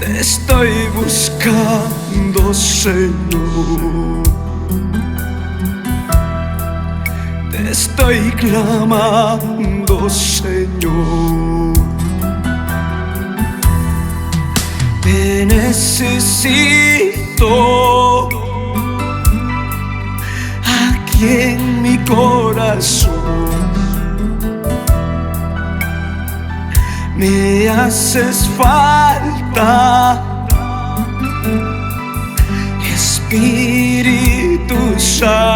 Te estoy buscando, Señor. Te estoy clamando, Señor. Te necesito aquí en mi corazón. Me haces falta, Espíritu Santo.